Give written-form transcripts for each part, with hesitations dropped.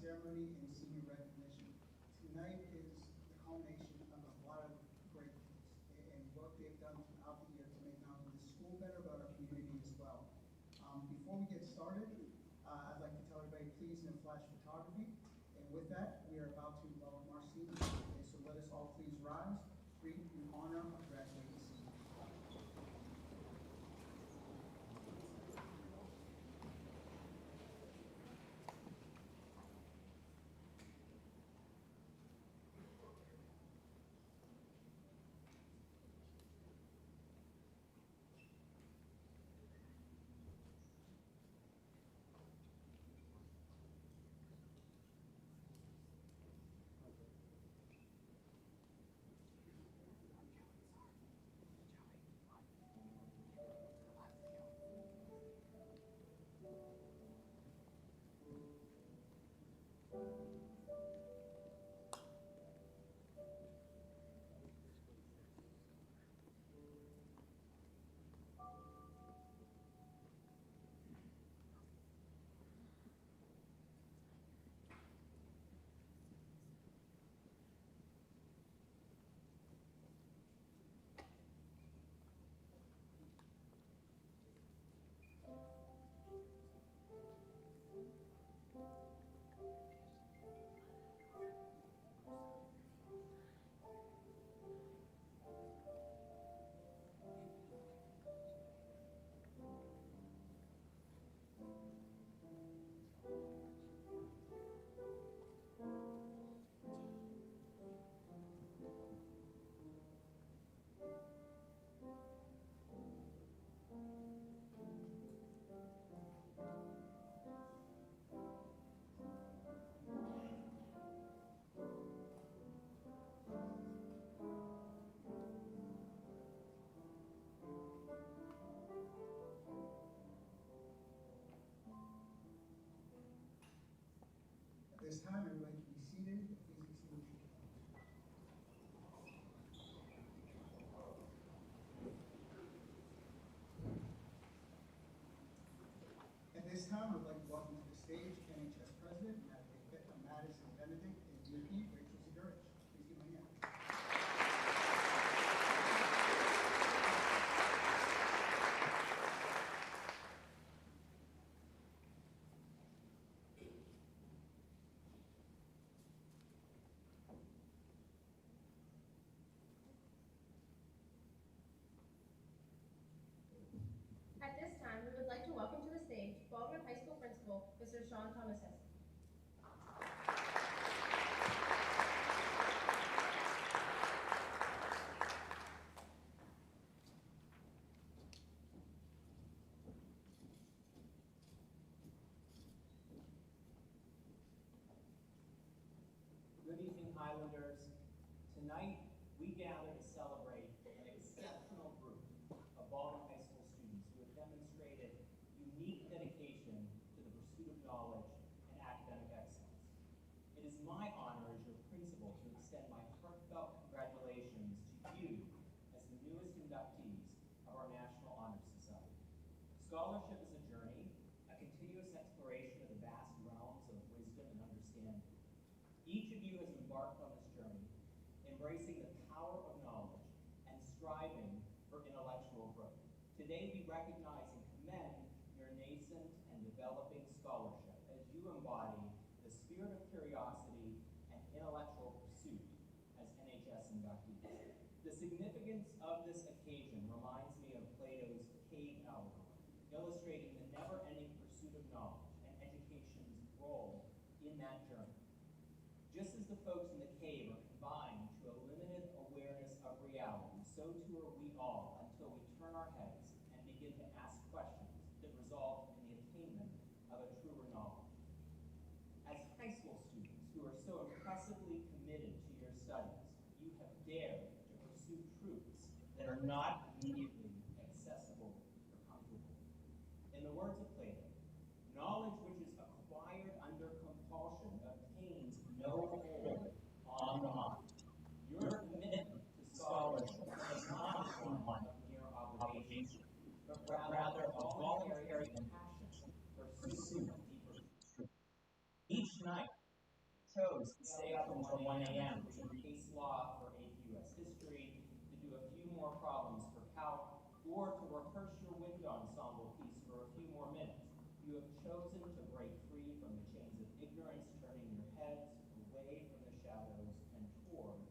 ceremony and senior recognition. Tonight is the culmination of a lot of great kids and what they've done throughout the year to make not only the school better, but our community as well. Before we get started, I'd like to tell everybody, please no flash photography. And with that, we are about to welcome our seniors. Okay, so let us all please rise, greet in honor of graduating seniors. At this time, everybody can be seated. Please be seated. At this time, I'd like to welcome to the stage BHS President Madison Benedict and VP Rachel Zagurich. Please give me a hand. At this time, we would like to welcome to the stage Baldwin High School Principal, Mr. Sean Thomas. Good evening, Highlanders. Tonight, we gather to celebrate an exceptional group of Baldwin High School students who have demonstrated unique dedication to the pursuit of knowledge and academic excellence. It is my honor as your principal to extend my heartfelt congratulations to you as the newest inductees of our National Honor Society. Scholarship is a journey, a continuous exploration of the vast realms of wisdom and understanding. Each of you has embarked on this journey, embracing the power of knowledge and striving for intellectual growth. Today we recognize and commend your nascent and developing scholarship as you embody the spirit of curiosity and intellectual pursuit as NHS inductees. The significance of this occasion reminds me of Plato's cave allegory, illustrating the never-ending pursuit of knowledge and education's role in that journey. Just as the folks in the cave are confined to a limited awareness of reality, so too are we all until we turn our heads and begin to ask questions that result in the attainment of a truer knowledge. As high school students who are so impressively committed to your studies, you have dared to pursue truths that are not immediately accessible or comfortable. In the words of Plato, knowledge which is acquired under compulsion obtains no hold on the mind. Your commitment to scholarship is not one of mere obligation, but rather a voluntary passion for pursuit of deeper truth. Each night, review case law for AP US history, to do a few more problems for calc, or to rehearse your window ensemble piece for a few more minutes. You have chosen to break free from the chains of ignorance, turning your heads away from the shadows and toward.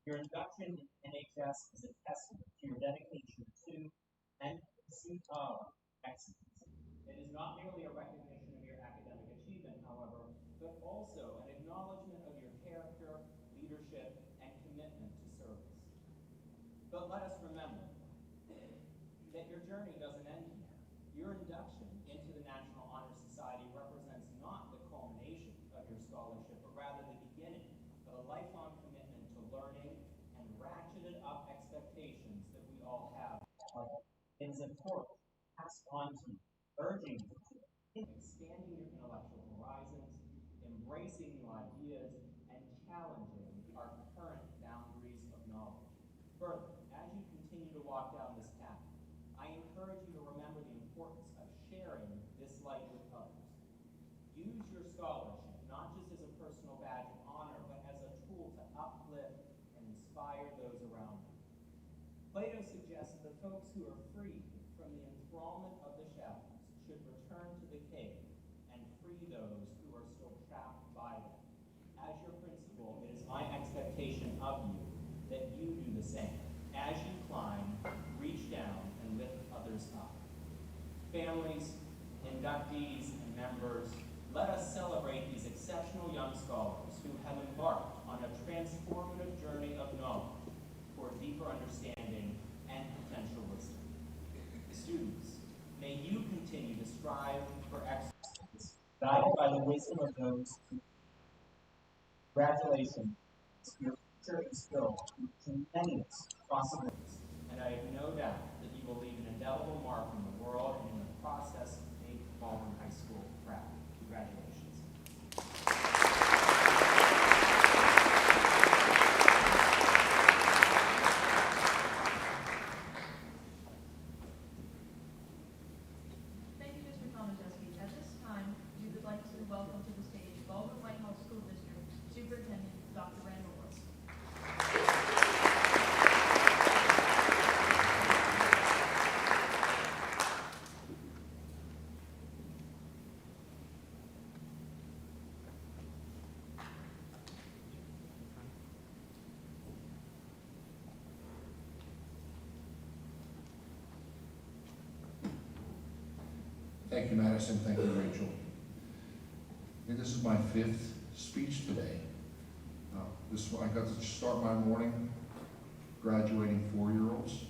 Your induction in BHS is a testament to your dedication to and pursuit of excellence. It is not merely a recognition of your academic achievement, however, but also an acknowledgement of your character, leadership, and commitment to service. But let us remember that your journey doesn't end here. Your induction into the National Honor Society represents not the culmination of your scholarship, but rather the beginning of a lifelong commitment to learning and ratcheted up expectations that we all have. It is important to pass on to you, urging you to expanding your intellectual horizons, embracing new ideas, and challenging our current boundaries of knowledge. Further, as you continue to walk down this path, I encourage you to remember the importance of sharing this light with others. Use your scholarship not just as a personal badge of honor, but as a tool to uplift and inspire those around you. Plato suggests that the folks who are freed from the enthrallment of the shadows should return to the cave and free those who are still trapped by them. As your principal, it is my expectation of you that you do the same. As you climb, reach down and lift others up. Families, inductees, and members, let us celebrate these exceptional young scholars who have embarked on a transformative journey of knowledge for deeper understanding and potential wisdom. Students, may you continue to strive for excellence, guided by the wisdom of those who. Congratulations, your future is filled with tremendous possibilities, and I have no doubt that you will leave an indelible mark on the world and in the process make Baldwin High School proud. Congratulations. Thank you, Mr. Tomaszewski. At this time, we would like to welcome to the stage Baldwin Whitehouse School District Superintendent Dr. Randall Wilson. Thank you, Madison. Thank you, Rachel. This is my 5th speech today. I got to start my morning graduating 4-year-olds.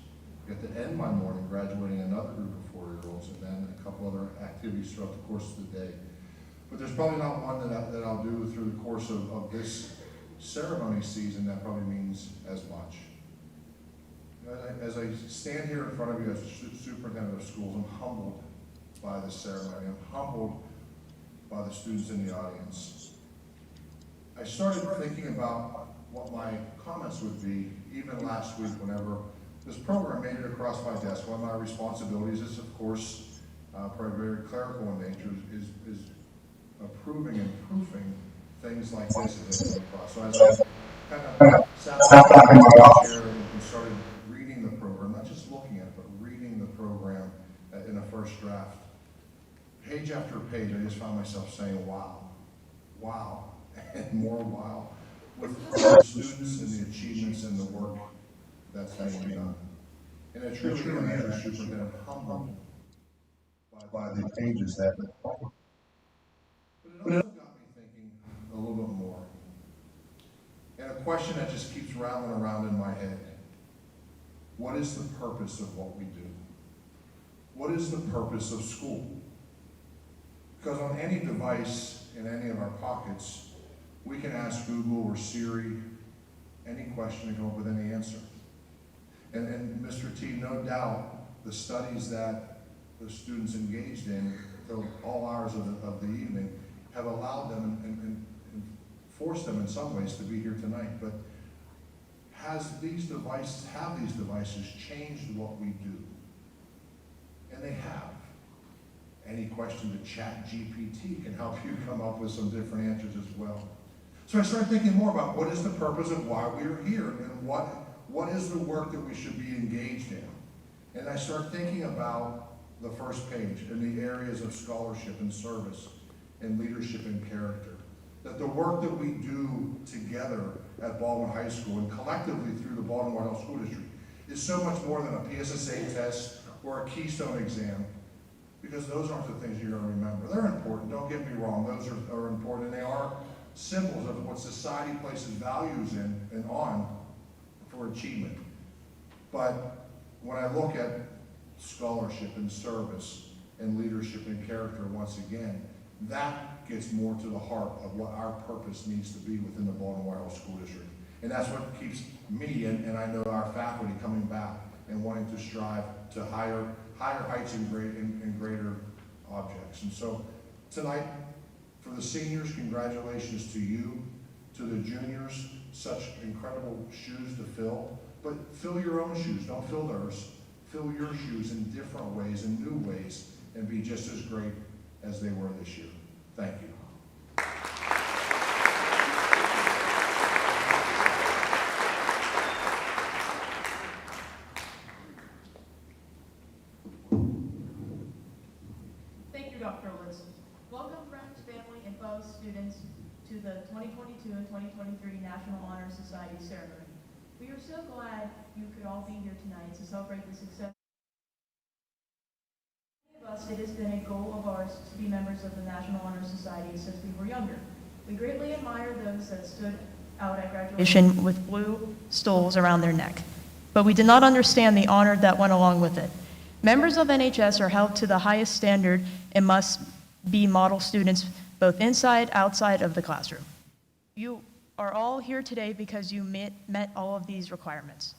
I got to end my morning graduating another group of 4-year-olds, and then a couple other activities throughout the course of the day. But there's probably not one that I'll do through the course of this ceremony season that probably means as much. As I stand here in front of you as superintendent of schools, I'm humbled by this ceremony. I'm humbled by the students in the audience. I started thinking about what my comments would be even last week whenever this program made it across my desk. One of my responsibilities is, of course, probably very clerical in nature, is approving and proofing things like this. So as I kind of sat down in my chair and started reading the program, not just looking at it, but reading the program in a first draft, page after page, I just found myself saying, wow, wow, and more wow, with the students and the achievements and the work that's being done. And it truly is a superintendent humbled by the pages that. But it also got me thinking a little bit more. And a question that just keeps rattling around in my head. What is the purpose of what we do? What is the purpose of school? Because on any device in any of our pockets, we can ask Google or Siri any question and come up with any answer. And Mr. T, no doubt, the studies that the students engaged in till all hours of the evening have allowed them and forced them in some ways to be here tonight. But have these devices changed what we do? And they have. Any question to ChatGPT can help you come up with some different answers as well. So I started thinking more about what is the purpose of why we are here and what is the work that we should be engaged in. And I started thinking about the first page in the areas of scholarship and service and leadership and character. That the work that we do together at Baldwin High School and collectively through the Baldwin White House School District is so much more than a PSSA test or a Keystone exam, because those aren't the things you're going to remember. They're important, don't get me wrong, those are important, and they are symbols of what society places values in and on for achievement. But when I look at scholarship and service and leadership and character once again, that gets more to the heart of what our purpose needs to be within the Baldwin White House School District. And that's what keeps me and I know our faculty coming back and wanting to strive to higher heights and greater objects. And so tonight, for the seniors, congratulations to you. To the juniors, such incredible shoes to fill. But fill your own shoes, don't fill theirs. Fill your shoes in different ways, in new ways, and be just as great as they were this year. Thank you. Thank you, Dr. Liz. Welcome, friends, family, and fellow students to the 2022 and 2023 National Honor Society ceremony. We are so glad you could all be here tonight to celebrate the success. For many of us, it has been a goal of ours to be members of the National Honor Society since we were younger. We greatly admire those that stood out at graduation with blue stoles around their neck, but we did not understand the honor that went along with it. Members of NHS are held to the highest standard and must be model students both inside, outside of the classroom. You are all here today because you met all of these requirements.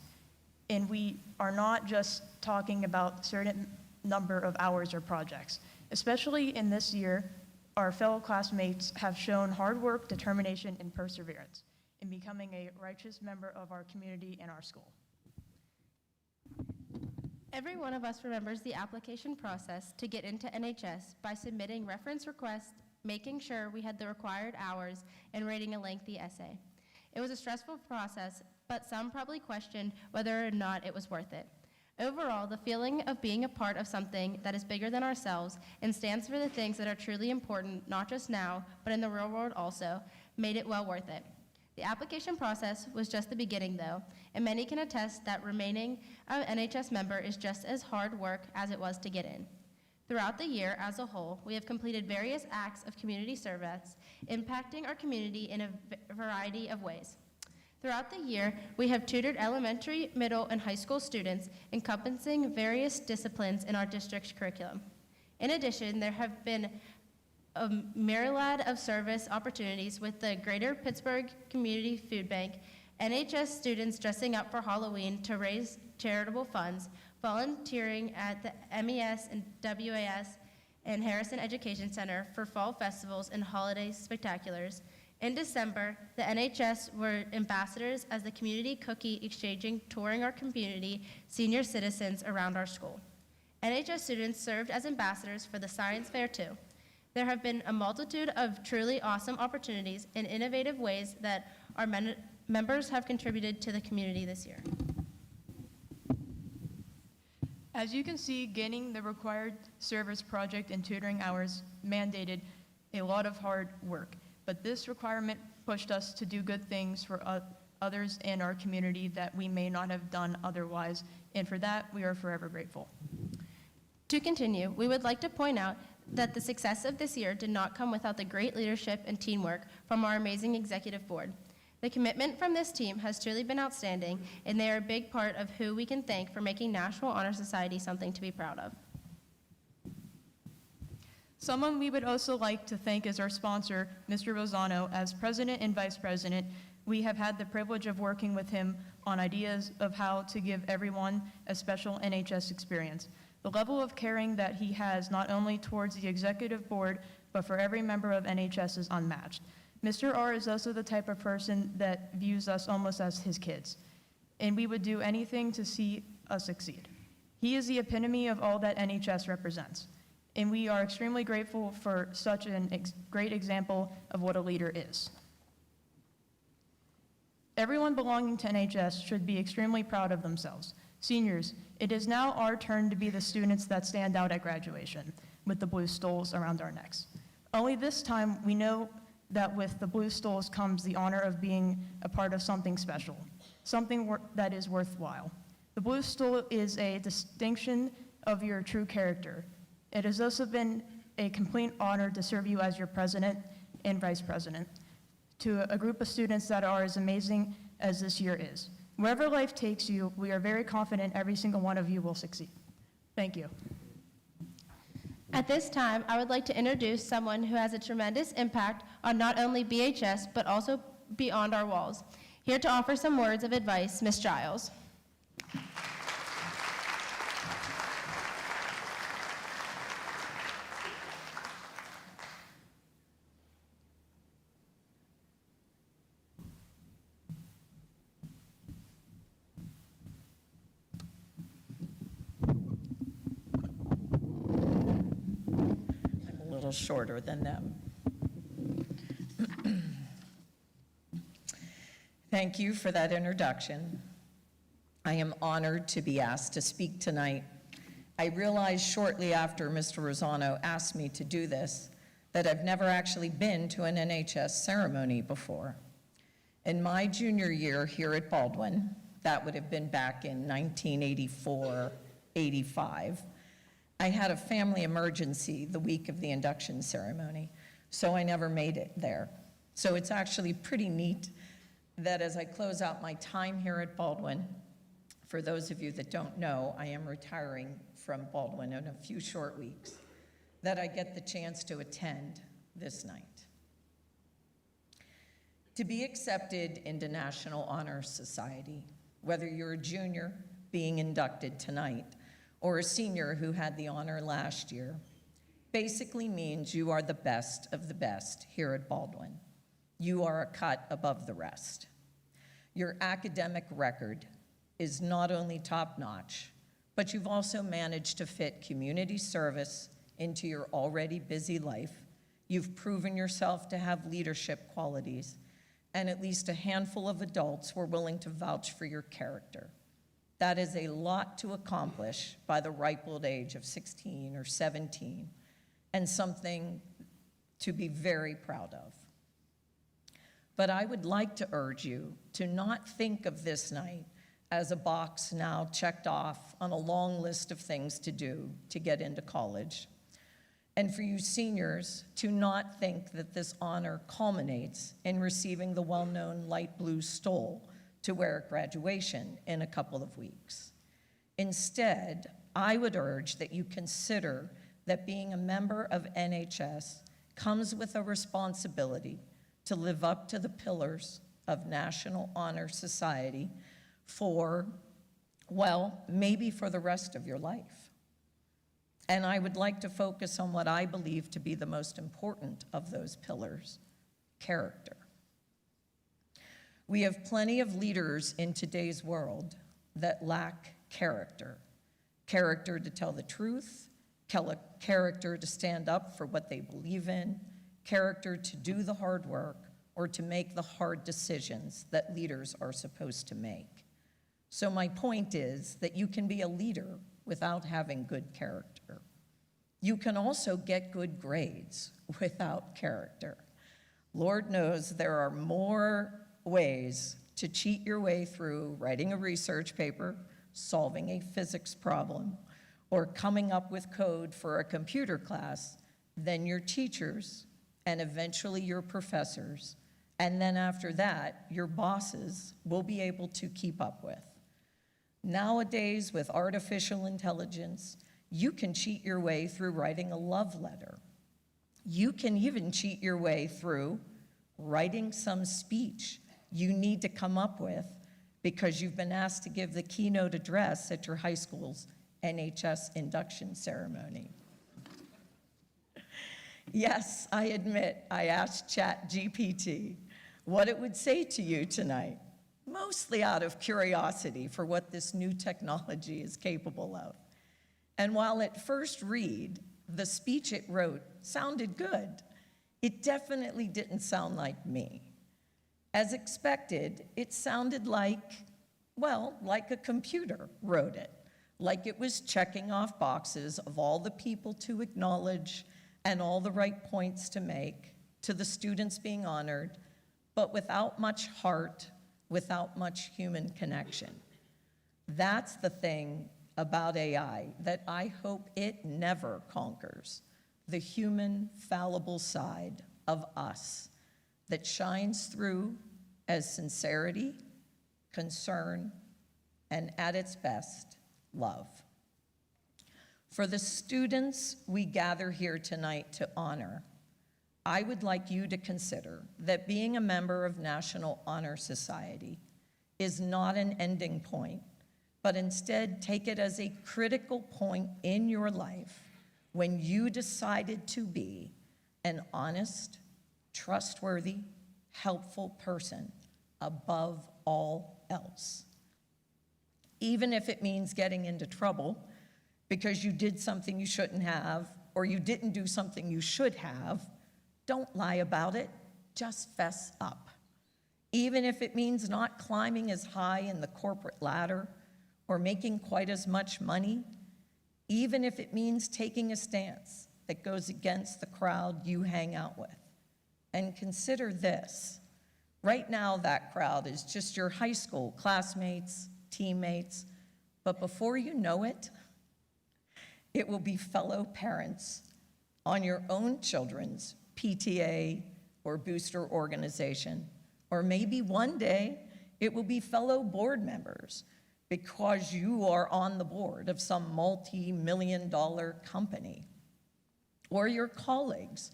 And we are not just talking about certain number of hours or projects. Especially in this year, our fellow classmates have shown hard work, determination, and perseverance in becoming a righteous member of our community and our school. Every one of us remembers the application process to get into NHS by submitting reference requests, making sure we had the required hours, and writing a lengthy essay. It was a stressful process, but some probably questioned whether or not it was worth it. Overall, the feeling of being a part of something that is bigger than ourselves and stands for the things that are truly important, not just now, but in the real world also, made it well worth it. The application process was just the beginning, though, and many can attest that remaining an NHS member is just as hard work as it was to get in. Throughout the year as a whole, we have completed various acts of community service, impacting our community in a variety of ways. Throughout the year, we have tutored elementary, middle, and high school students, encompassing various disciplines in our district's curriculum. In addition, there have been a myriad of service opportunities with the Greater Pittsburgh Community Food Bank, NHS students dressing up for Halloween to raise charitable funds, volunteering at the MES and WAS and Harrison Education Center for fall festivals and holiday spectaculars. In December, the NHS were ambassadors as the community cookie exchanging touring our community senior citizens around our school. NHS students served as ambassadors for the science fair too. There have been a multitude of truly awesome opportunities and innovative ways that our members have contributed to the community this year. As you can see, getting the required service project and tutoring hours mandated a lot of hard work, but this requirement pushed us to do good things for others in our community that we may not have done otherwise, and for that, we are forever grateful. To continue, we would like to point out that the success of this year did not come without the great leadership and teamwork from our amazing executive board. The commitment from this team has truly been outstanding, and they are a big part of who we can thank for making National Honor Society something to be proud of. Someone we would also like to thank is our sponsor, Mr. Rosano. As president and vice president, we have had the privilege of working with him on ideas of how to give everyone a special NHS experience. The level of caring that he has not only towards the executive board, but for every member of NHS is unmatched. Mr. R is also the type of person that views us almost as his kids, and we would do anything to see us succeed. He is the epitome of all that NHS represents, and we are extremely grateful for such a great example of what a leader is. Everyone belonging to NHS should be extremely proud of themselves. Seniors, it is now our turn to be the students that stand out at graduation with the blue stoles around our necks. Only this time, we know that with the blue stoles comes the honor of being a part of something special, something that is worthwhile. The blue stole is a distinction of your true character. It has also been a complete honor to serve you as your president and vice president to a group of students that are as amazing as this year is. Wherever life takes you, we are very confident every single one of you will succeed. Thank you. At this time, I would like to introduce someone who has a tremendous impact on not only BHS, but also beyond our walls. Here to offer some words of advice, Ms. Giles. A little shorter than them. Thank you for that introduction. I am honored to be asked to speak tonight. I realized shortly after Mr. Rosano asked me to do this that I've never actually been to an NHS ceremony before. In my junior year here at Baldwin, that would have been back in 1984-85, I had a family emergency the week of the induction ceremony, so I never made it there. So it's actually pretty neat that as I close out my time here at Baldwin, for those of you that don't know, I am retiring from Baldwin in a few short weeks, that I get the chance to attend this night. To be accepted into National Honor Society, whether you're a junior being inducted tonight, or a senior who had the honor last year, basically means you are the best of the best here at Baldwin. You are a cut above the rest. Your academic record is not only top-notch, but you've also managed to fit community service into your already busy life. You've proven yourself to have leadership qualities, and at least a handful of adults were willing to vouch for your character. That is a lot to accomplish by the ripe old age of 16 or 17, and something to be very proud of. But I would like to urge you to not think of this night as a box now checked off on a long list of things to do to get into college. And for you seniors, to not think that this honor culminates in receiving the well-known light blue stole to wear at graduation in a couple of weeks. Instead, I would urge that you consider that being a member of NHS comes with a responsibility to live up to the pillars of National Honor Society for, well, maybe for the rest of your life. And I would like to focus on what I believe to be the most important of those pillars, character. We have plenty of leaders in today's world that lack character. Character to tell the truth, character to stand up for what they believe in, character to do the hard work, or to make the hard decisions that leaders are supposed to make. So my point is that you can be a leader without having good character. You can also get good grades without character. Lord knows there are more ways to cheat your way through writing a research paper, solving a physics problem, or coming up with code for a computer class than your teachers and eventually your professors, and then after that, your bosses will be able to keep up with. Nowadays, with artificial intelligence, you can cheat your way through writing a love letter. You can even cheat your way through writing some speech you need to come up with because you've been asked to give the keynote address at your high school's NHS induction ceremony. Yes, I admit I asked ChatGPT what it would say to you tonight, mostly out of curiosity for what this new technology is capable of. And while at first read, the speech it wrote sounded good, it definitely didn't sound like me. As expected, it sounded like, well, like a computer wrote it, like it was checking off boxes of all the people to acknowledge and all the right points to make to the students being honored, but without much heart, without much human connection. That's the thing about AI that I hope it never conquers, the human, fallible side of us that shines through as sincerity, concern, and at its best, love. For the students we gather here tonight to honor, I would like you to consider that being a member of National Honor Society is not an ending point, but instead take it as a critical point in your life when you decided to be an honest, trustworthy, helpful person above all else. Even if it means getting into trouble because you did something you shouldn't have or you didn't do something you should have, don't lie about it, just fess up. Even if it means not climbing as high in the corporate ladder or making quite as much money, even if it means taking a stance that goes against the crowd you hang out with. And consider this, right now that crowd is just your high school classmates, teammates, but before you know it, it will be fellow parents on your own children's PTA or booster organization, or maybe one day it will be fellow board members because you are on the board of some multi-million-dollar company. Or your colleagues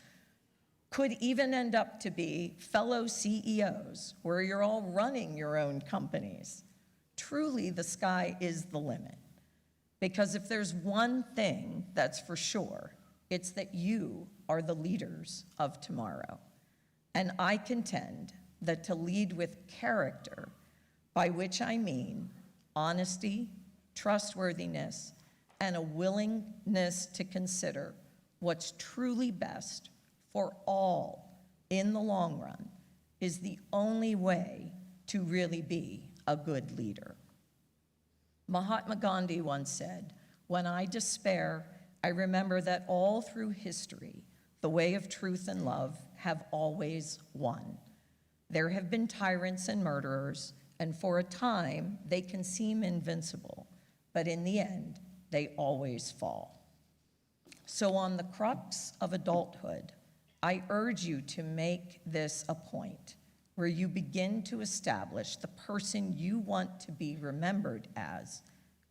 could even end up to be fellow CEOs where you're all running your own companies. Truly, the sky is the limit. Because if there's one thing that's for sure, it's that you are the leaders of tomorrow. And I contend that to lead with character, by which I mean honesty, trustworthiness, and a willingness to consider what's truly best for all in the long run, is the only way to really be a good leader. Mahatma Gandhi once said, "When I despair, I remember that all through history, the way of truth and love have always won. There have been tyrants and murderers, and for a time, they can seem invincible, but in the end, they always fall." So on the crux of adulthood, I urge you to make this a point where you begin to establish the person you want to be remembered as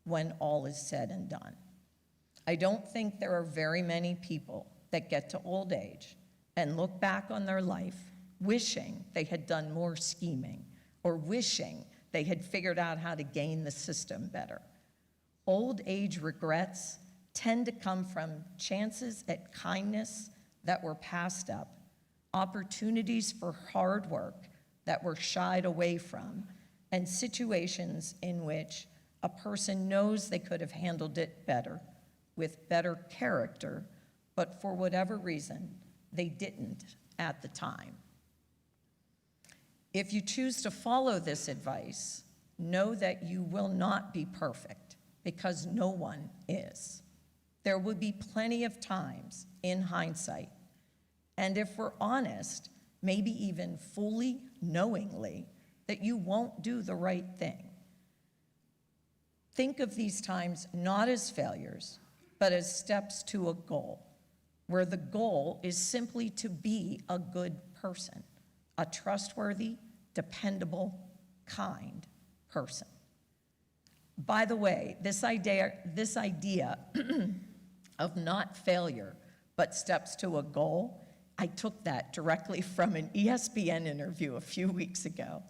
when all is said and done. I don't think there are very many people that get to old age and look back on their life wishing they had done more scheming or wishing they had figured out how to game the system better. Old age regrets tend to come from chances at kindness that were passed up, opportunities for hard work that were shied away from, and situations in which a person knows they could have handled it better, with better character, but for whatever reason, they didn't at the time. If you choose to follow this advice, know that you will not be perfect, because no one is. There will be plenty of times in hindsight, and if we're honest, maybe even fully knowingly, that you won't do the right thing. Think of these times not as failures, but as steps to a goal, where the goal is simply to be a good person, a trustworthy, dependable, kind person. By the way, this idea of not failure, but steps to a goal, I took that directly from an ESPN interview a few weeks ago,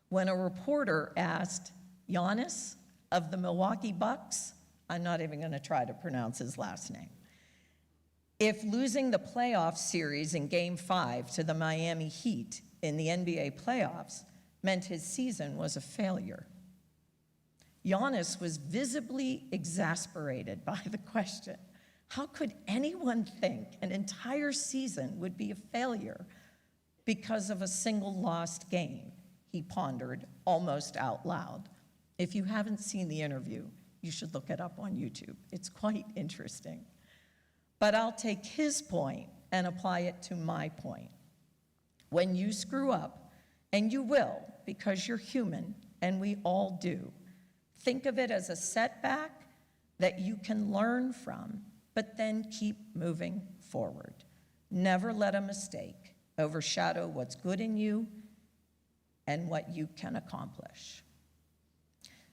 when a reporter asked Giannis of the Milwaukee Bucks, I'm not even going to try to pronounce his last name, if losing the playoff series in Game 5 to the Miami Heat in the NBA playoffs meant his season was a failure. Giannis was visibly exasperated by the question. How could anyone think an entire season would be a failure because of a single lost game? he pondered almost out loud. If you haven't seen the interview, you should look it up on YouTube. It's quite interesting. But I'll take his point and apply it to my point. When you screw up, and you will because you're human, and we all do, think of it as a setback that you can learn from, but then keep moving forward. Never let a mistake overshadow what's good in you and what you can accomplish.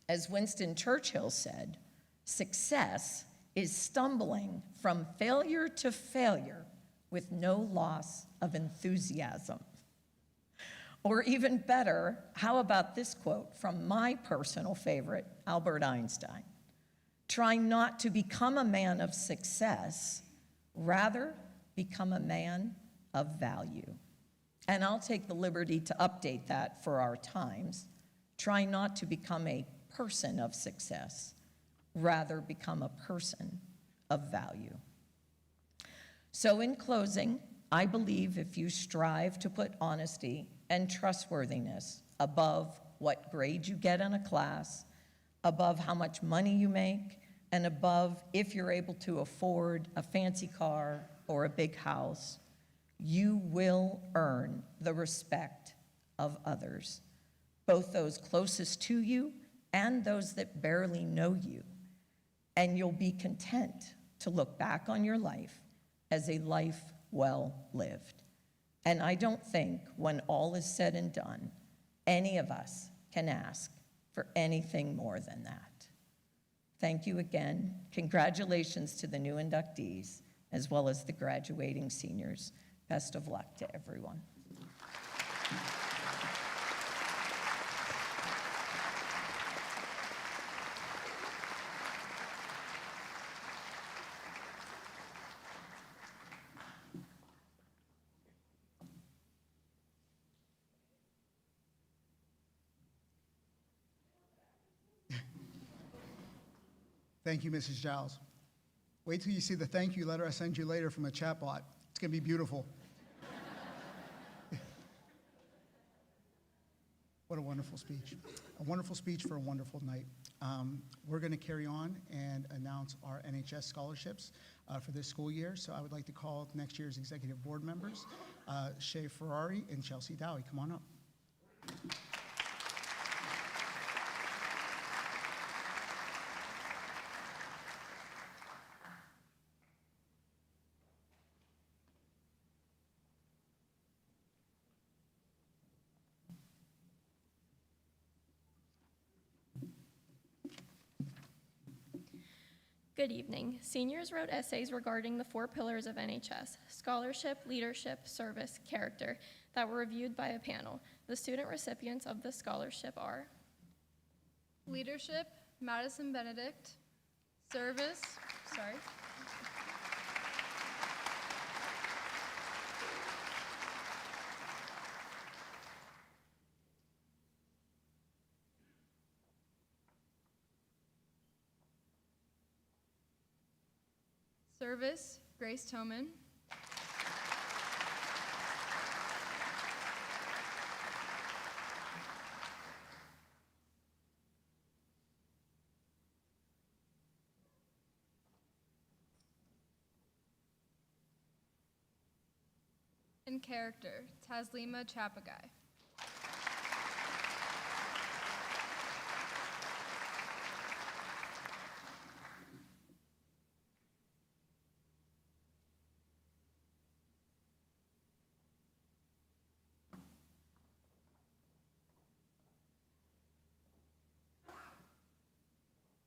As Winston Churchill said, success is stumbling from failure to failure with no loss of enthusiasm. Or even better, how about this quote from my personal favorite, Albert Einstein? Try not to become a man of success, rather become a man of value. And I'll take the liberty to update that for our times. Try not to become a person of success, rather become a person of value. So in closing, I believe if you strive to put honesty and trustworthiness above what grade you get in a class, above how much money you make, and above if you're able to afford a fancy car or a big house, you will earn the respect of others, both those closest to you and those that barely know you. And you'll be content to look back on your life as a life well lived. And I don't think, when all is said and done, any of us can ask for anything more than that. Thank you again. Congratulations to the new inductees, as well as the graduating seniors. Best of luck to everyone. Thank you, Mrs. Giles. Wait till you see the thank you letter I send you later from a chatbot. It's going to be beautiful. What a wonderful speech. A wonderful speech for a wonderful night. We're going to carry on and announce our NHS scholarships for this school year. So I would like to call next year's executive board members, Shay Ferrari and Chelsea Dowie. Come on up. Good evening. Seniors wrote essays regarding the 4 pillars of NHS: scholarship, leadership, service, character, that were reviewed by a panel. The student recipients of this scholarship are Leadership, Madison Benedict. Service, Service, Grace Toman. And character, Taslima Chapagai.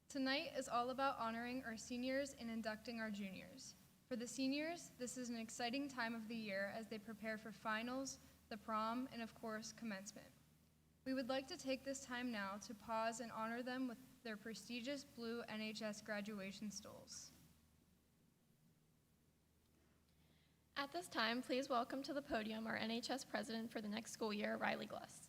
Tonight is all about honoring our seniors and inducting our juniors. For the seniors, this is an exciting time of the year as they prepare for finals, the prom, and of course, commencement. We would like to take this time now to pause and honor them with their prestigious blue NHS graduation stoles. At this time, please welcome to the podium our NHS president for the next school year, Riley Gluss.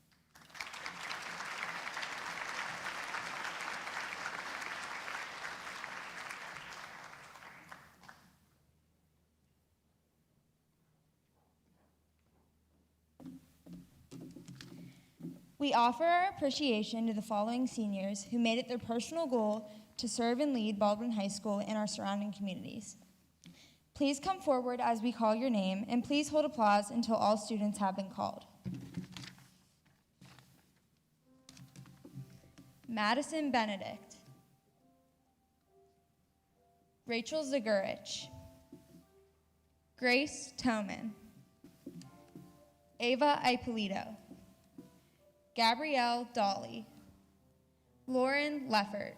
We offer our appreciation to the following seniors who made it their personal goal to serve and lead Baldwin High School and our surrounding communities. Please come forward as we call your name, and please hold applause until all students have been called. Madison Benedict. Rachel Zagurich. Grace Toman. Ava Ippolito. Gabrielle Dolly. Lauren Leffert.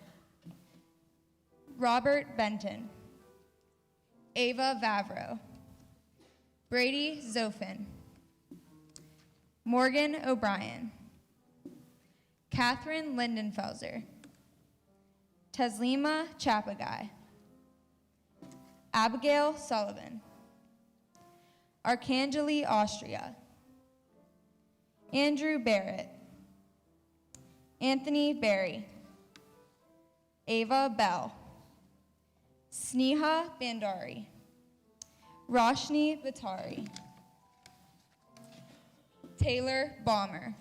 Robert Benton. Ava Vavro. Brady Zofin. Morgan O'Brien. Catherine Lindenfelser. Teslima Chapagai. Abigail Sullivan. Arcangeli Austria. Andrew Barrett. Anthony Berry. Ava Bell. Sneha Bandari. Roshni Vitari. Taylor Balmer.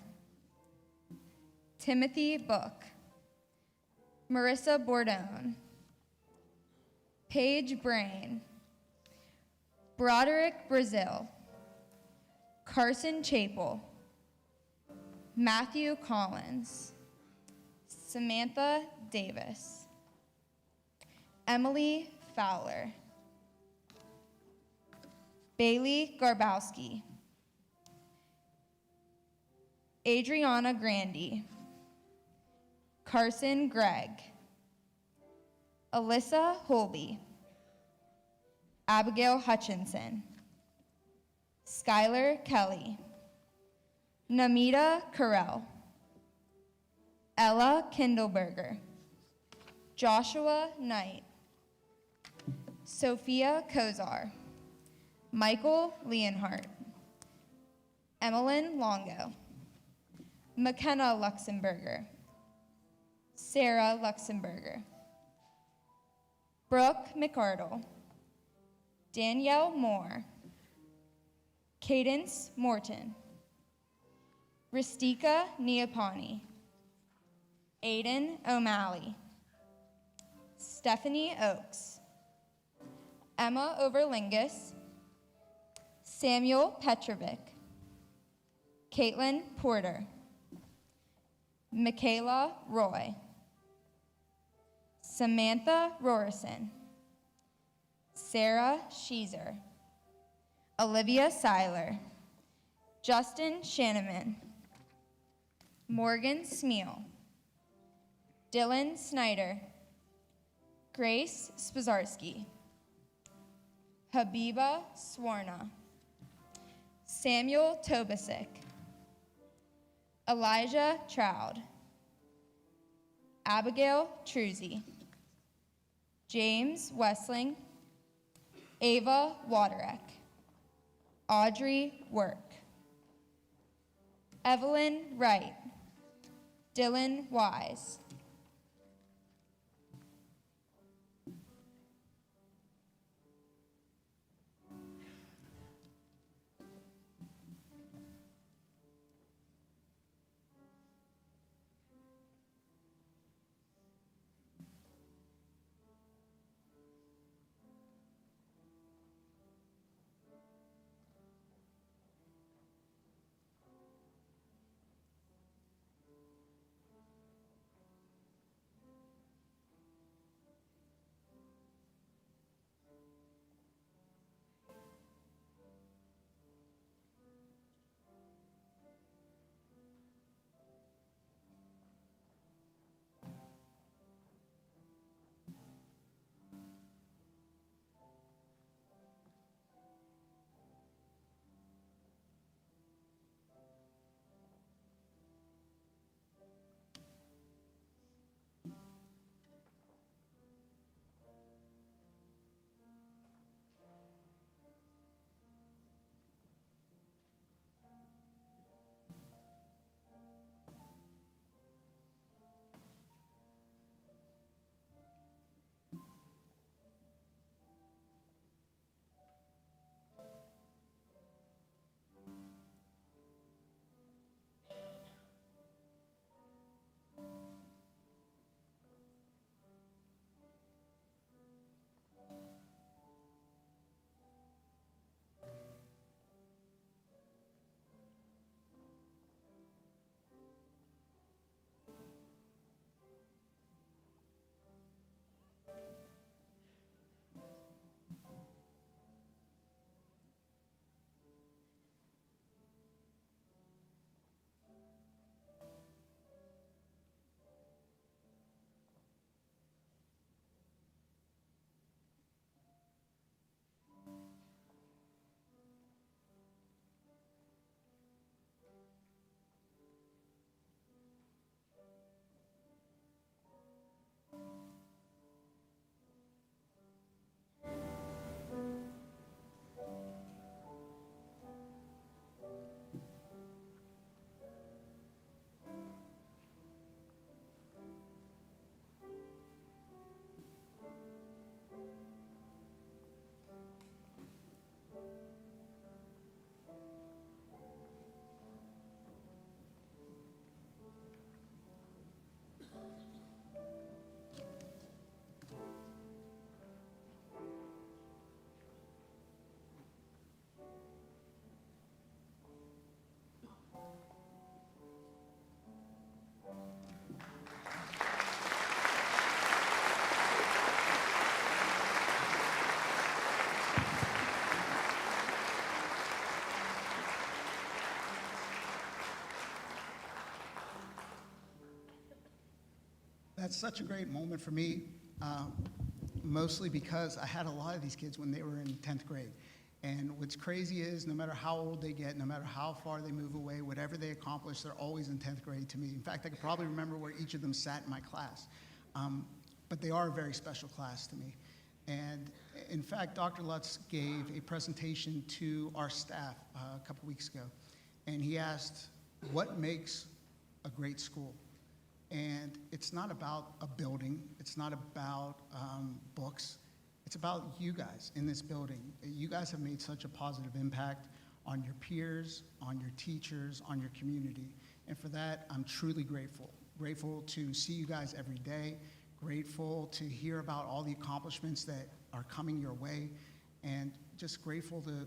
Timothy Book. Marissa Bordone. Paige Brain. Broderick Brazil. Carson Chapel. Matthew Collins. Samantha Davis. Emily Fowler. Bailey Garbowski. Adriana Grandy. Carson Gregg. Alyssa Holby. Abigail Hutchinson. Skylar Kelly. Namita Carell. Ella Kindleberger. Joshua Knight. Sophia Kozar. Michael Leonhardt. Emmeline Longo. McKenna Luxemberger. Sarah Luxemberger. Brooke McArdle. Danielle Moore. Cadence Morton. Ristika Neapani. Aiden O'Malley. Stephanie Oakes. Emma Overlingus. Samuel Petrovic. Caitlin Porter. Michaela Roy. Samantha Rorison. Sarah Sheezer. Olivia Seiler. Justin Shanneman. Morgan Smeal. Dylan Snyder. Grace Spazarski. Habiba Swarna. Samuel Tobasic. Elijah Troud. Abigail Truzzi. James Wessling. Ava Waterek. Audrey Work. Evelyn Wright. Dylan Wise. That's such a great moment for me, mostly because I had a lot of these kids when they were in 10th grade. And what's crazy is no matter how old they get, no matter how far they move away, whatever they accomplish, they're always in 10th grade to me. In fact, I could probably remember where each of them sat in my class. But they are a very special class to me. And in fact, Dr. Lutz gave a presentation to our staff a couple weeks ago. And he asked, what makes a great school? And it's not about a building. It's not about books. It's about you guys in this building. You guys have made such a positive impact on your peers, on your teachers, on your community. And for that, I'm truly grateful. Grateful to see you guys every day. Grateful to hear about all the accomplishments that are coming your way. And just grateful to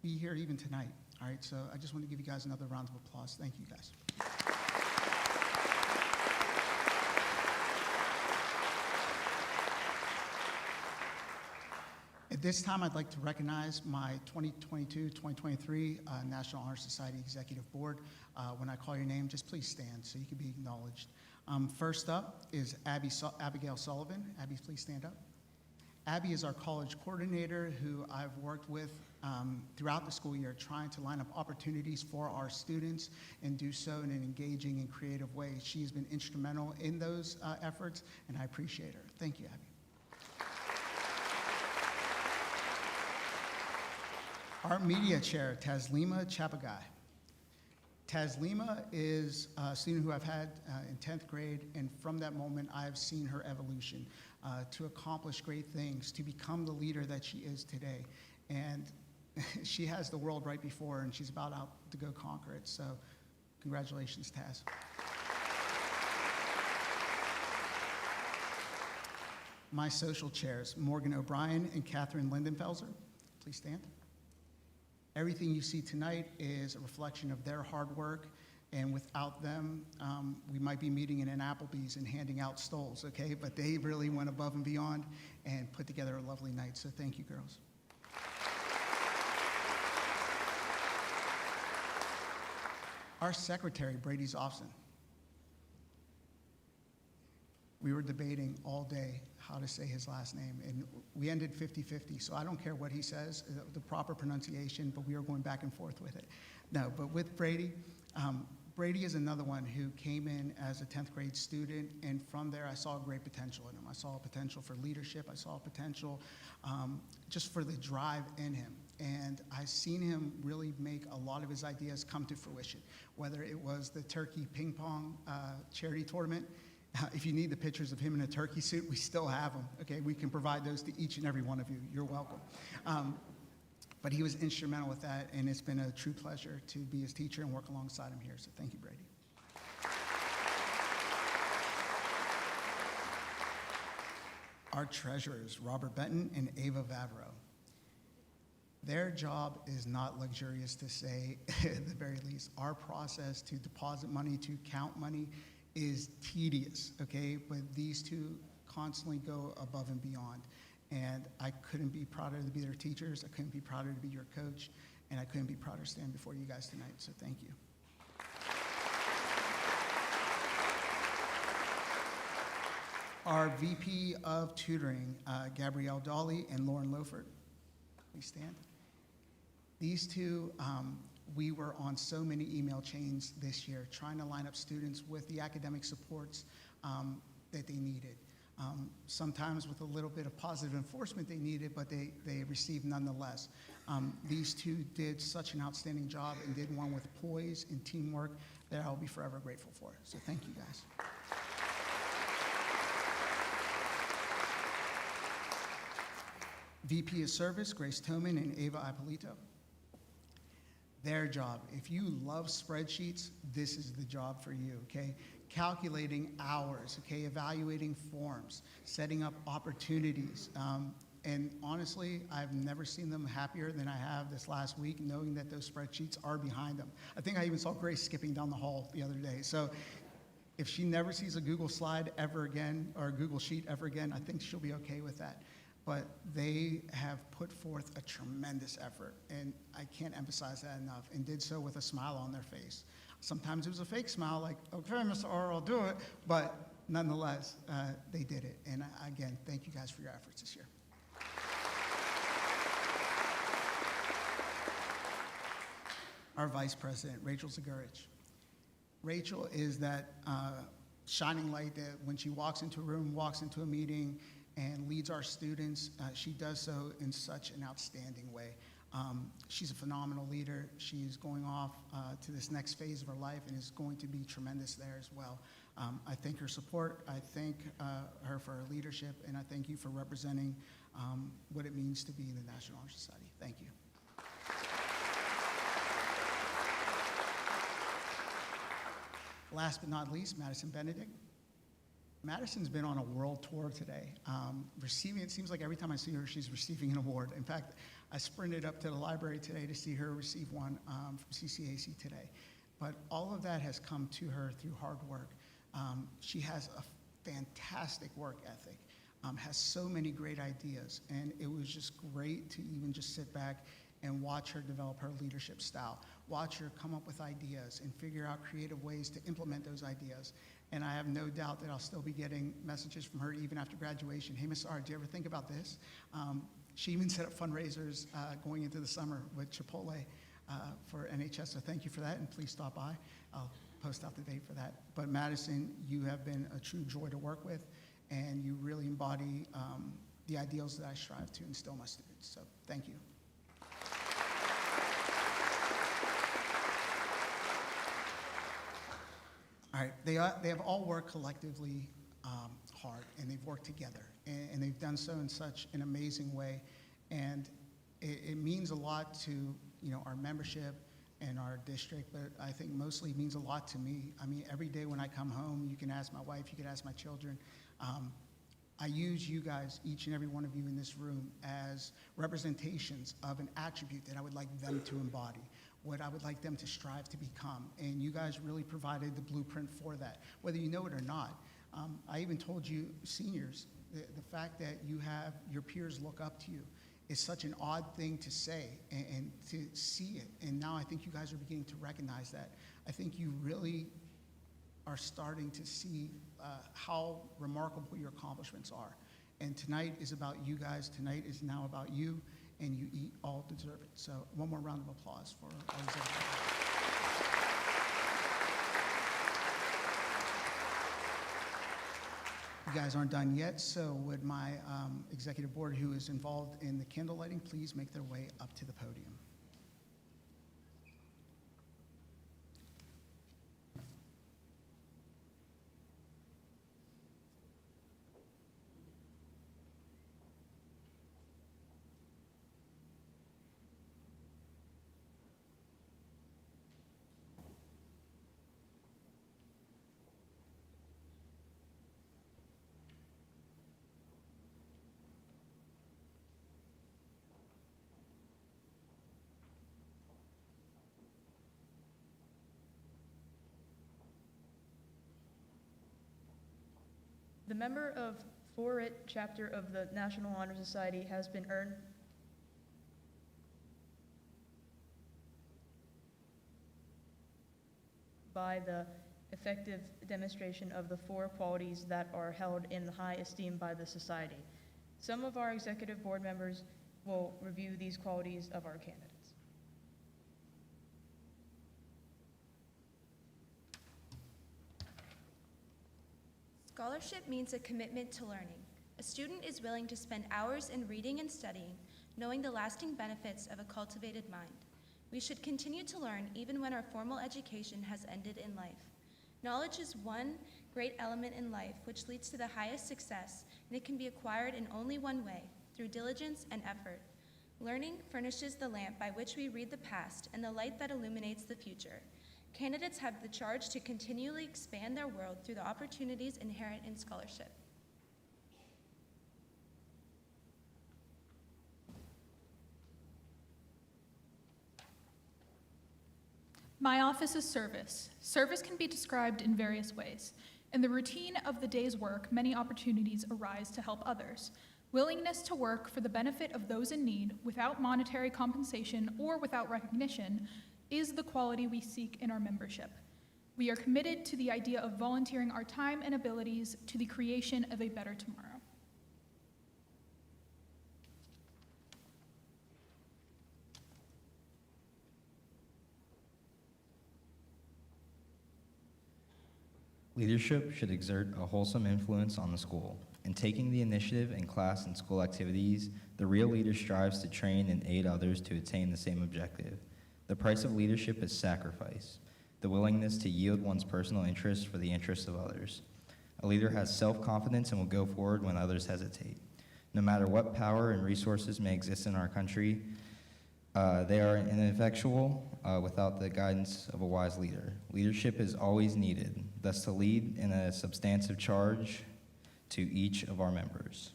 be here even tonight. All right, so I just want to give you guys another round of applause. Thank you, guys. At this time, I'd like to recognize my 2022-2023 National Honor Society Executive Board. When I call your name, just please stand so you can be acknowledged. First up is Abigail Sullivan. Abby, please stand up. Abby is our college coordinator who I've worked with throughout the school year trying to line up opportunities for our students and do so in an engaging and creative way. She's been instrumental in those efforts, and I appreciate her. Thank you, Abby. Our media chair, Taslima Chapagai. Taslima is a student who I've had in 10th grade, and from that moment, I've seen her evolution to accomplish great things, to become the leader that she is today. And she has the world right before her, and she's about out to go conquer it. So congratulations, Taz. My social chairs, Morgan O'Brien and Catherine Lindenfelser. Please stand. Everything you see tonight is a reflection of their hard work, and without them, we might be meeting in an Applebee's and handing out stoles, okay? But they really went above and beyond and put together a lovely night, so thank you, girls. Our secretary, Brady Zofson. We were debating all day how to say his last name, and we ended 50-50, so I don't care what he says, the proper pronunciation, but we are going back and forth with it. No, but with Brady, Brady is another one who came in as a 10th grade student, and from there I saw great potential in him. I saw a potential for leadership, I saw a potential just for the drive in him. And I've seen him really make a lot of his ideas come to fruition, whether it was the turkey ping pong charity tournament. If you need the pictures of him in a turkey suit, we still have them, okay? We can provide those to each and every one of you. You're welcome. But he was instrumental with that, and it's been a true pleasure to be his teacher and work alongside him here, so thank you, Brady. Our treasurers, Robert Benton and Ava Vavro. Their job is not luxurious, to say at the very least. Our process to deposit money, to count money, is tedious, okay? But these two constantly go above and beyond. And I couldn't be prouder to be their teachers, I couldn't be prouder to be your coach, and I couldn't be prouder to stand before you guys tonight, so thank you. Our VP of Tutoring, Gabrielle Dolly and Lauren Lofert. Please stand. These two, we were on so many email chains this year trying to line up students with the academic supports that they needed. Sometimes with a little bit of positive enforcement they needed, but they received nonetheless. These two did such an outstanding job and did one with poise and teamwork that I'll be forever grateful for. So thank you, guys. VP of Service, Grace Toman and Ava Ippolito. Their job, if you love spreadsheets, this is the job for you, okay? Calculating hours, okay, evaluating forms, setting up opportunities. And honestly, I've never seen them happier than I have this last week, knowing that those spreadsheets are behind them. I think I even saw Grace skipping down the hall the other day. So if she never sees a Google slide ever again, or a Google sheet ever again, I think she'll be okay with that. But they have put forth a tremendous effort, and I can't emphasize that enough, and did so with a smile on their face. Sometimes it was a fake smile, like, okay, Mr. R, I'll do it, but nonetheless, they did it. And again, thank you guys for your efforts this year. Our Vice President, Rachel Zagurich. Rachel is that shining light that when she walks into a room, walks into a meeting, and leads our students, she does so in such an outstanding way. She's a phenomenal leader. She's going off to this next phase of her life and is going to be tremendous there as well. I thank her support. I thank her for her leadership, and I thank you for representing what it means to be in the National Honor Society. Thank you. Last but not least, Madison Benedict. Madison's been on a world tour today. It seems like every time I see her, she's receiving an award. In fact, I sprinted up to the library today to see her receive one from CCAC today. But all of that has come to her through hard work. She has a fantastic work ethic, has so many great ideas, and it was just great to even just sit back and watch her develop her leadership style, watch her come up with ideas and figure out creative ways to implement those ideas. And I have no doubt that I'll still be getting messages from her even after graduation. Hey, Ms. R, do you ever think about this? She even set up fundraisers going into the summer with Chipotle for NHS, so thank you for that, and please stop by. I'll post out the date for that. But Madison, you have been a true joy to work with, and you really embody the ideals that I strive to instill in my students, so thank you. All right, they have all worked collectively hard, and they've worked together, and they've done so in such an amazing way, and it means a lot to our membership and our district, but I think mostly it means a lot to me. I mean, every day when I come home, you can ask my wife, you can ask my children. I use you guys, each and every one of you in this room, as representations of an attribute that I would like them to embody, what I would like them to strive to become. And you guys really provided the blueprint for that, whether you know it or not. I even told you, seniors, the fact that you have your peers look up to you is such an odd thing to say and to see it. And now I think you guys are beginning to recognize that. I think you really are starting to see how remarkable your accomplishments are. And tonight is about you guys. Tonight is now about you, and you all deserve it. So one more round of applause for our executive. You guys aren't done yet, so would my executive board who is involved in the candle lighting please make their way up to the podium. The member of 4IT chapter of the National Honor Society has been earned by the effective demonstration of the 4 qualities that are held in high esteem by the society. Some of our executive board members will review these qualities of our candidates. Scholarship means a commitment to learning. A student is willing to spend hours in reading and studying, knowing the lasting benefits of a cultivated mind. We should continue to learn even when our formal education has ended in life. Knowledge is one great element in life which leads to the highest success, and it can be acquired in only one way, through diligence and effort. Learning furnishes the lamp by which we read the past and the light that illuminates the future. Candidates have the charge to continually expand their world through the opportunities inherent in scholarship. My office is service. Service can be described in various ways. In the routine of the day's work, many opportunities arise to help others. Willingness to work for the benefit of those in need without monetary compensation or without recognition is the quality we seek in our membership. We are committed to the idea of volunteering our time and abilities to the creation of a better tomorrow. Leadership should exert a wholesome influence on the school. In taking the initiative in class and school activities, the real leader strives to train and aid others to attain the same objective. The price of leadership is sacrifice, the willingness to yield one's personal interests for the interests of others. A leader has self-confidence and will go forward when others hesitate. No matter what power and resources may exist in our country, they are ineffectual without the guidance of a wise leader. Leadership is always needed, thus to lead in a substantive charge to each of our members.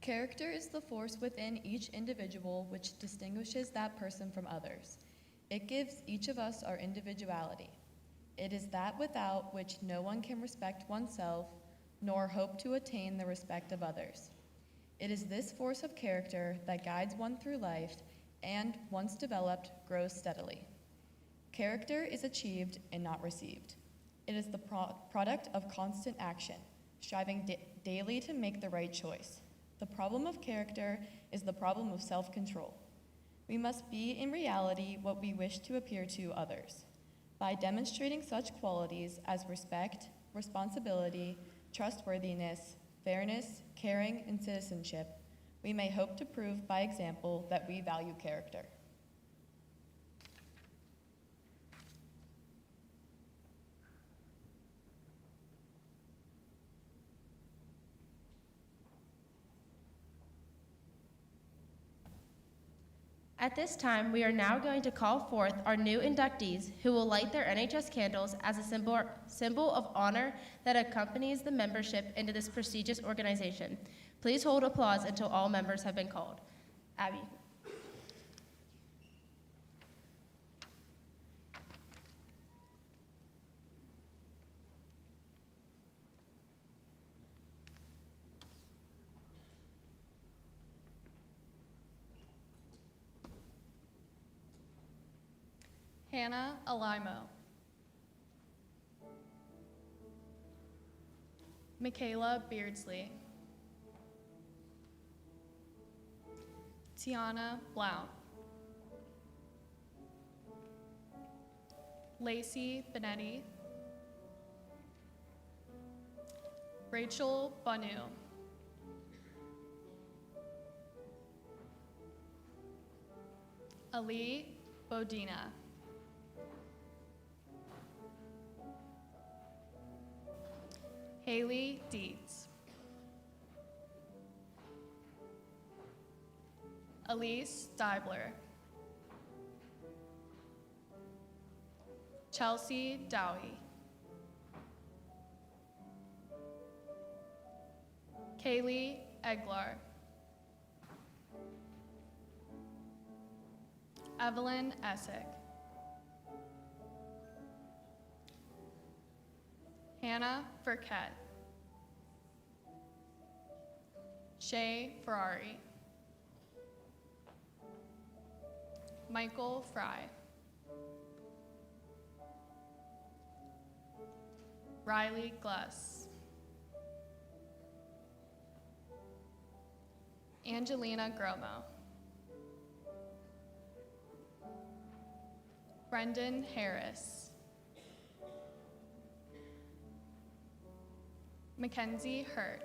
Character is the force within each individual which distinguishes that person from others. It gives each of us our individuality. It is that without which no one can respect oneself, nor hope to attain the respect of others. It is this force of character that guides one through life and, once developed, grows steadily. Character is achieved and not received. It is the product of constant action, striving daily to make the right choice. The problem of character is the problem of self-control. We must be in reality what we wish to appear to others. By demonstrating such qualities as respect, responsibility, trustworthiness, fairness, caring, and citizenship, we may hope to prove by example that we value character. At this time, we are now going to call forth our new inductees who will light their NHS candles as a symbol of honor that accompanies the membership into this prestigious organization. Please hold applause until all members have been called. Abby. Hannah Alimo. Michaela Beardsley. Tiana Blount. Lacey Benetti. Rachel Banu. Ali Bodina. Haley Dietz. Elise Deibler. Chelsea Dowie. Kaylee Eglar. Evelyn Essick. Hannah Burkett. Shay Ferrari. Michael Fry. Riley Gluss. Angelina Gromo. Brendan Harris. Mackenzie Hurt.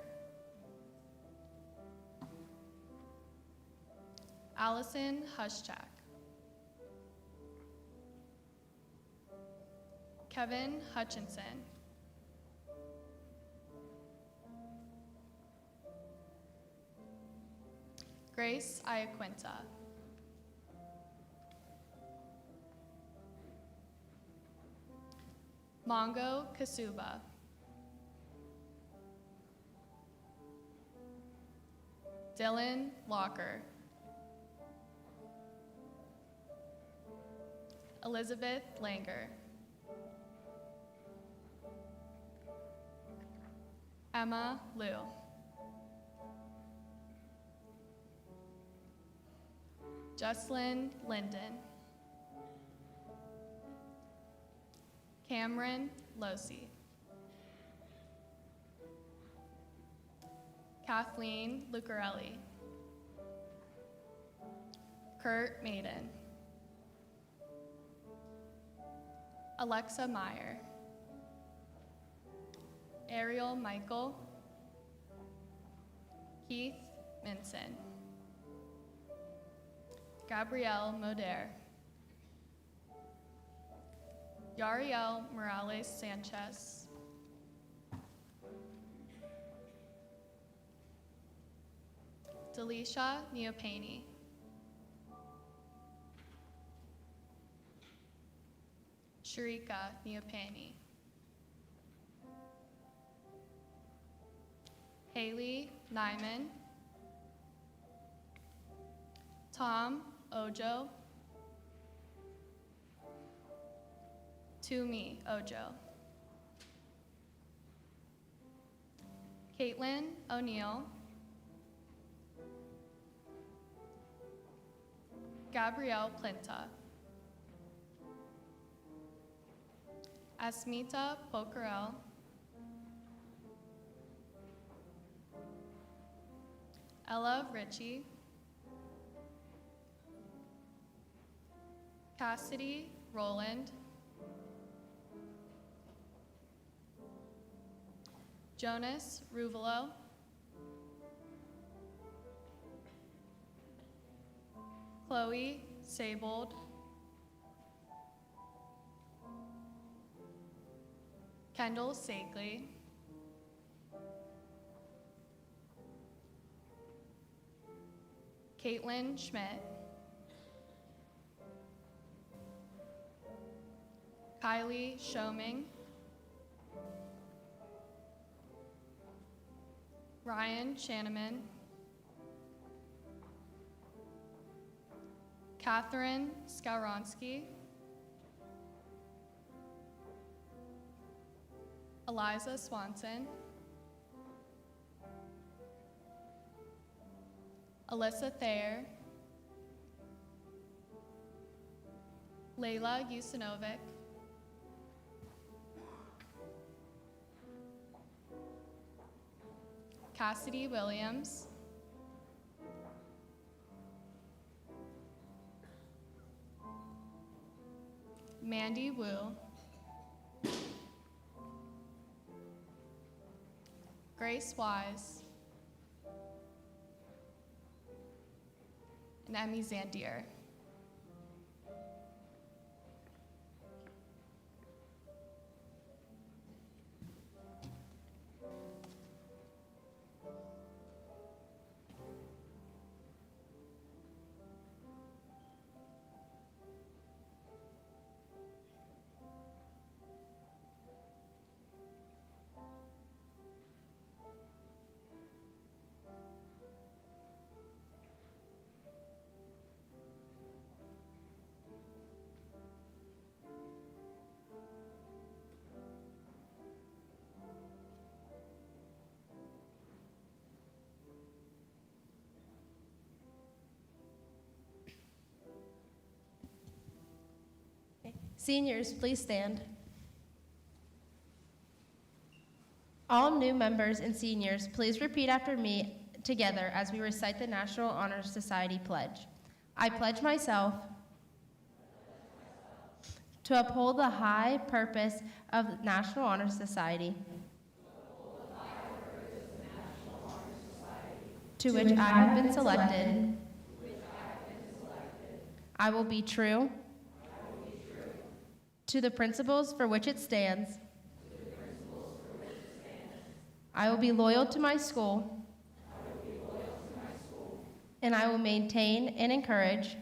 Allison Huschak. Kevin Hutchinson. Grace Iaquinta. Mongo Kasuba. Dylan Locker. Elizabeth Langer. Emma Liu. Jesslyn Linden, Cameron Losi, Kathleen Lucarelli, Kurt Maiden, Alexa Meyer, Ariel Michael, Keith Minson, Gabrielle Moder, Yariel Morales Sanchez, Delisha Neopani, Sharika Neopani, Haley Nyman, Tom Ojo, Tumi Ojo, Caitlin O'Neill, Gabrielle Plinta, Asmita Pocarel, Ella Ritchie, Cassidy Rowland, Jonas Ruvalo, Chloe Saybold, Kendall Sagley, Caitlin Schmidt, Kylie Shoming, Ryan Shanaman, Catherine Skowronski, Eliza Swanson, Alyssa Thayer, Layla Yusinovic, Cassidy Williams, Mandy Wu, Grace Wise, and Emmy Zandier. Seniors, please stand. All new members and seniors, please repeat after me together as we recite the National Honor Society pledge. I pledge myself to uphold the high purpose of the National Honor Society, to which I have been selected. I will be true to the principles for which it stands. I will be loyal to my school. And I will maintain and encourage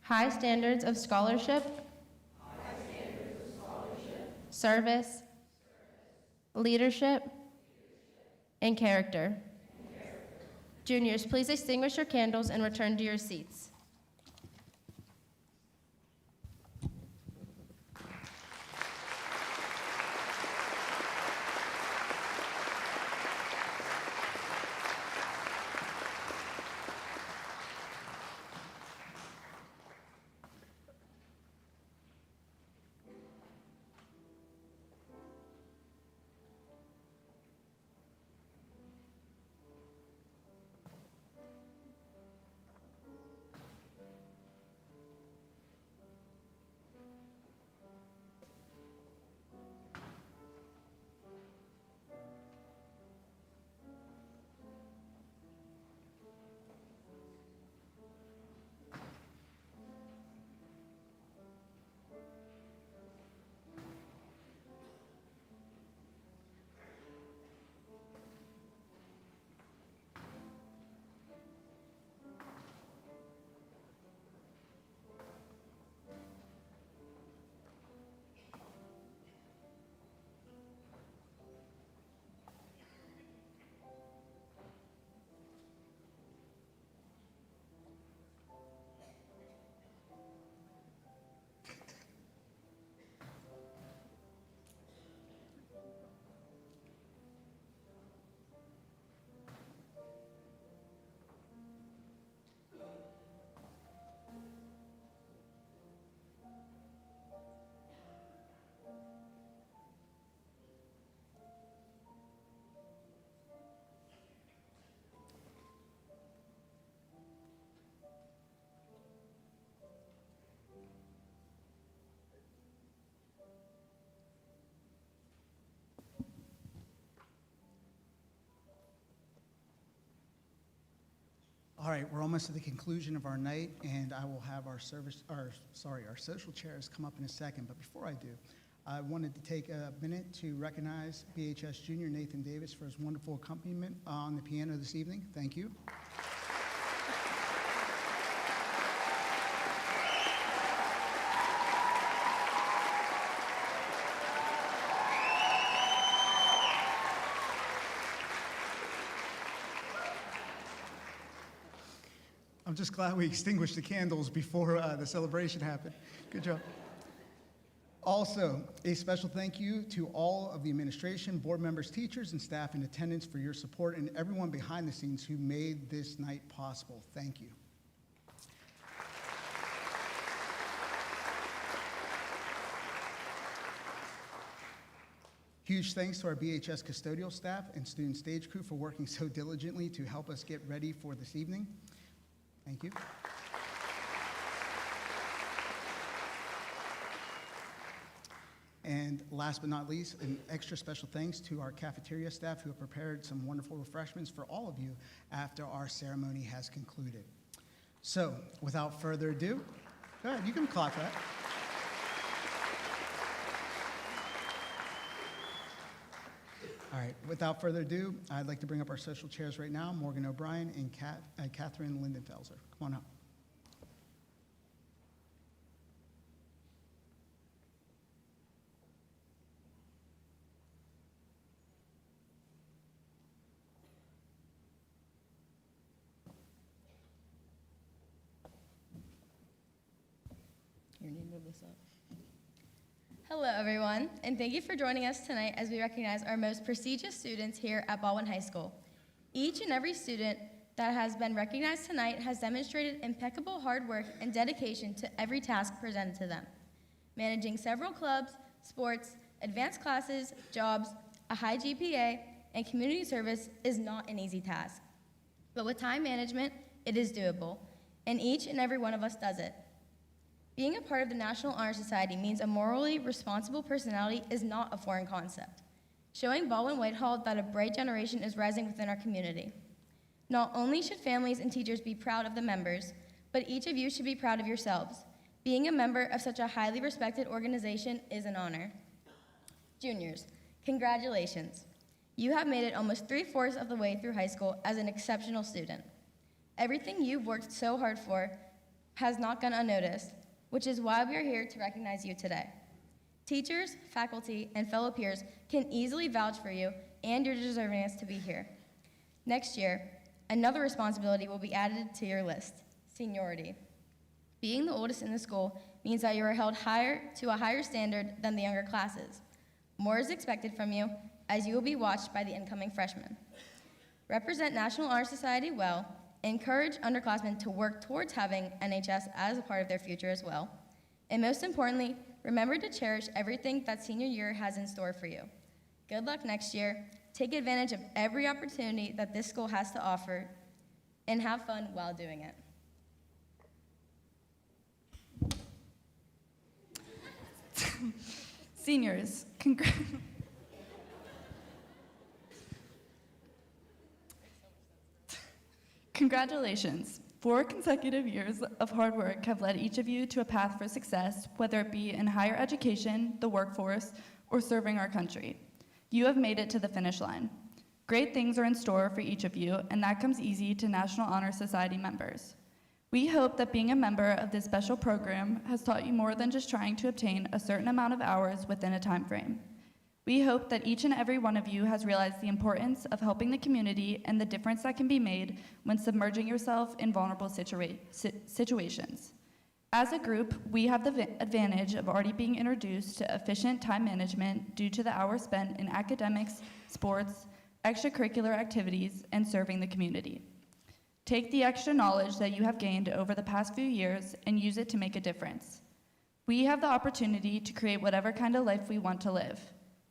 high standards of scholarship, service, leadership, and character. Juniors, please extinguish your candles and return to your seats. All right, we're almost at the conclusion of our night, and I will have our social chairs come up in a second. But before I do, I wanted to take a minute to recognize BHS junior Nathan Davis for his wonderful accompaniment on the piano this evening. Thank you. I'm just glad we extinguished the candles before the celebration happened. Good job. Also, a special thank you to all of the administration, board members, teachers, and staff in attendance for your support, and everyone behind the scenes who made this night possible. Thank you. Huge thanks to our BHS custodial staff and student stage crew for working so diligently to help us get ready for this evening. Thank you. And last but not least, an extra special thanks to our cafeteria staff who have prepared some wonderful refreshments for all of you after our ceremony has concluded. So, without further ado, go ahead, you can clap that. All right, without further ado, I'd like to bring up our social chairs right now, Morgan O'Brien and Catherine Lindenfelser. Come on up. You need to move this up. Hello, everyone, and thank you for joining us tonight as we recognize our most prestigious students here at Baldwin High School. Each and every student that has been recognized tonight has demonstrated impeccable hard work and dedication to every task presented to them. Managing several clubs, sports, advanced classes, jobs, a high GPA, and community service is not an easy task. But with time management, it is doable, and each and every one of us does it. Being a part of the National Honor Society means a morally responsible personality is not a foreign concept, showing Baldwin Whitehall that a bright generation is rising within our community. Not only should families and teachers be proud of the members, but each of you should be proud of yourselves. Being a member of such a highly respected organization is an honor. Juniors, congratulations. You have made it almost 3/4 of the way through high school as an exceptional student. Everything you've worked so hard for has not gone unnoticed, which is why we are here to recognize you today. Teachers, faculty, and fellow peers can easily vouch for you and your deservingness to be here. Next year, another responsibility will be added to your list, seniority. Being the oldest in the school means that you are held to a higher standard than the younger classes. More is expected from you, as you will be watched by the incoming freshmen. Represent National Honor Society well. Encourage underclassmen to work towards having NHS as a part of their future as well. And most importantly, remember to cherish everything that senior year has in store for you. Good luck next year. Take advantage of every opportunity that this school has to offer, and have fun while doing it. Seniors, congratulations. 4 consecutive years of hard work have led each of you to a path for success, whether it be in higher education, the workforce, or serving our country. You have made it to the finish line. Great things are in store for each of you, and that comes easy to National Honor Society members. We hope that being a member of this special program has taught you more than just trying to obtain a certain amount of hours within a time frame. We hope that each and every one of you has realized the importance of helping the community and the difference that can be made when submerging yourself in vulnerable situations. As a group, we have the advantage of already being introduced to efficient time management due to the hours spent in academics, sports, extracurricular activities, and serving the community. Take the extra knowledge that you have gained over the past few years and use it to make a difference. We have the opportunity to create whatever kind of life we want to live.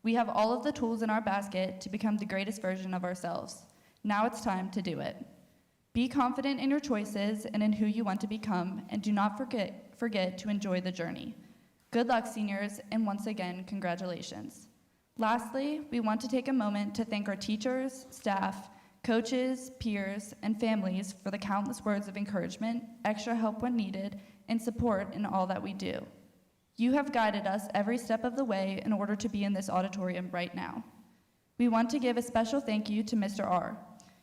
We have all of the tools in our basket to become the greatest version of ourselves. Now it's time to do it. Be confident in your choices and in who you want to become, and do not forget to enjoy the journey. Good luck, seniors, and once again, congratulations. Lastly, we want to take a moment to thank our teachers, staff, coaches, peers, and families for the countless words of encouragement, extra help when needed, and support in all that we do. You have guided us every step of the way in order to be in this auditorium right now. We want to give a special thank you to Mr. R.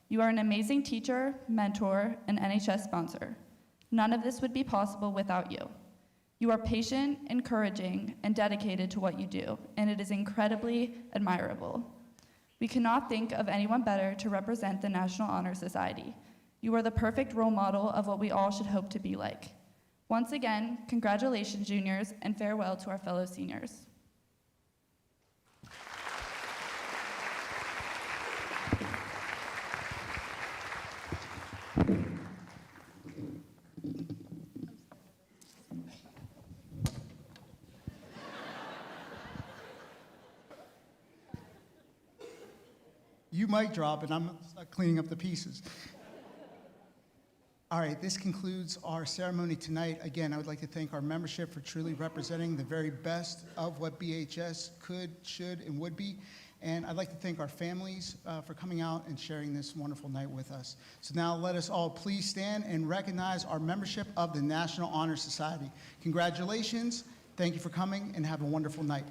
You are an amazing teacher, mentor, and NHS sponsor. None of this would be possible without you. You are patient, encouraging, and dedicated to what you do, and it is incredibly admirable. We cannot think of anyone better to represent the National Honor Society. You are the perfect role model of what we all should hope to be like. Once again, congratulations, juniors, and farewell to our fellow seniors. You might drop, and I'm stuck cleaning up the pieces. All right, this concludes our ceremony tonight. Again, I would like to thank our membership for truly representing the very best of what BHS could, should, and would be. And I'd like to thank our families for coming out and sharing this wonderful night with us. So now let us all please stand and recognize our membership of the National Honor Society. Congratulations, thank you for coming, and have a wonderful night.